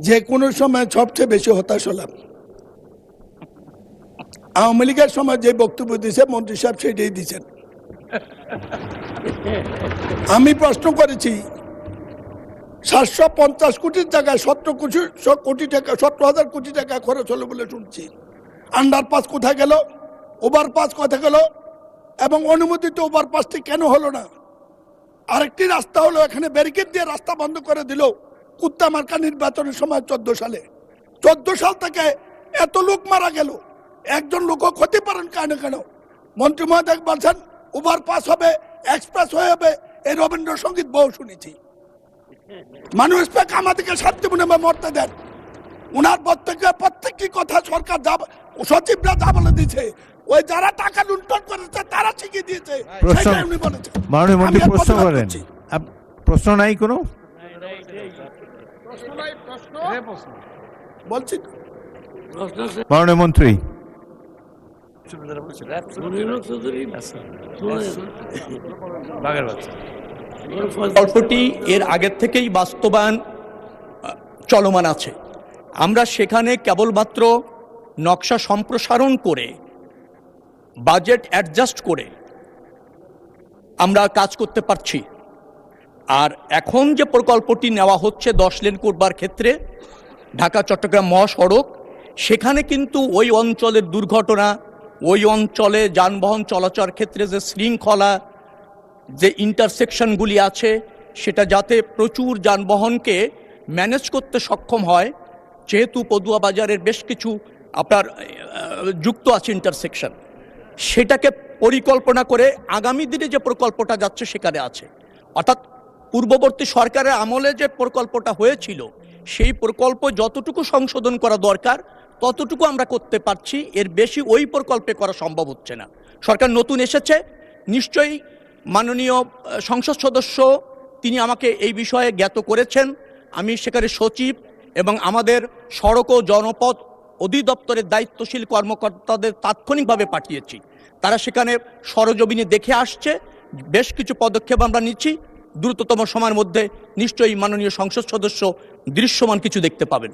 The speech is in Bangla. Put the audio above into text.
যে কোনো সময় সবচেয়ে বেশি হতাশ হলাম। আওয়ামী লীগের সময় যে বক্তব্য দিয়েছে মন্ত্রী সাহেব সেটাই দিচ্ছেন। আমি প্রশ্ন করেছি 750 কোটির জায়গায় 17 কোটি টাকা 17,000 কোটি টাকা খরচ হলো বলে শুনছি। আন্ডারপাস কোথায় গেল, ওভারপাস কোথায় গেল, এবং অনুমোদিত ওভারপাসটি কেন হলো না? আরেকটি রাস্তা হলো এখানে ব্যারিকেড দিয়ে রাস্তা বন্ধ করে দিল কুত্তামার্কা নির্বাচনের সময় 14 সালে। 14 সাল থেকে এত লোক মারা গেল, একজন লোকও ক্ষতি পারেন কেন? মন্ত্রী মহোদয় বলছেন ওভারপাস হবে, এক্সপ্রেস হয়ে হবে, এই রবীন্দ্রসঙ্গীত বহু শুনেছি। মানুষ পাক আমাদেরকে শান্তি মনে মরতে দেন। ওনার প্রত্যেকটি কথা সরকার যা সচিবরা যা বলে দিয়েছে, ওই যারা টাকা লুণ্ঠন করেছে তারা শিখিয়ে দিয়েছে। উনি বলেছেন মাননীয় মন্ত্রী প্রশ্ন করেন। প্রশ্ন নাই কোনো? বলছি মাননীয় মন্ত্রী। গল্পটি এর আগের থেকেই বাস্তবায়ন চলমান আছে। আমরা সেখানে কেবলমাত্র নকশা সম্প্রসারণ করে বাজেট অ্যাডজাস্ট করে আমরা কাজ করতে পারছি। আর এখন যে প্রকল্পটি নেওয়া হচ্ছে 10 লেন করবার ক্ষেত্রে ঢাকা চট্টগ্রাম মহাসড়ক, সেখানে কিন্তু ওই অঞ্চলের দুর্ঘটনা, ওই অঞ্চলে যানবাহন চলাচল ক্ষেত্রে যে শৃঙ্খলা, যে ইন্টারসেকশনগুলি আছে, সেটা যাতে প্রচুর যানবাহনকে ম্যানেজ করতে সক্ষম হয়, যেহেতু পদুয়া বাজারের বেশ কিছু আপনার যুক্ত আছে ইন্টারসেকশন, সেটাকে পরিকল্পনা করে আগামী দিনে যে প্রকল্পটা যাচ্ছে সেখানে আছে। অর্থাৎ পূর্ববর্তী সরকারের আমলে যে প্রকল্পটা হয়েছিল সেই প্রকল্প যতটুকু সংশোধন করা দরকার ততটুকু আমরা করতে পারছি, এর বেশি ওই প্রকল্পে করা সম্ভব হচ্ছে না। সরকার নতুন এসেছে, নিশ্চয়ই মাননীয় সংসদ সদস্য তিনি আমাকে এই বিষয়ে জ্ঞাত করেছেন। আমি সেখানে সচিব এবং আমাদের সড়ক ও জনপথ অধিদপ্তরের দায়িত্বশীল কর্মকর্তাদের তাৎক্ষণিকভাবে পাঠিয়েছি। তারা সেখানে সরজমিনে দেখে আসছে, বেশ কিছু পদক্ষেপ আমরা নিচ্ছি। দ্রুততম সময়ের মধ্যে নিশ্চয়ই মাননীয় সংসদ সদস্য দৃশ্যমান কিছু দেখতে পাবেন।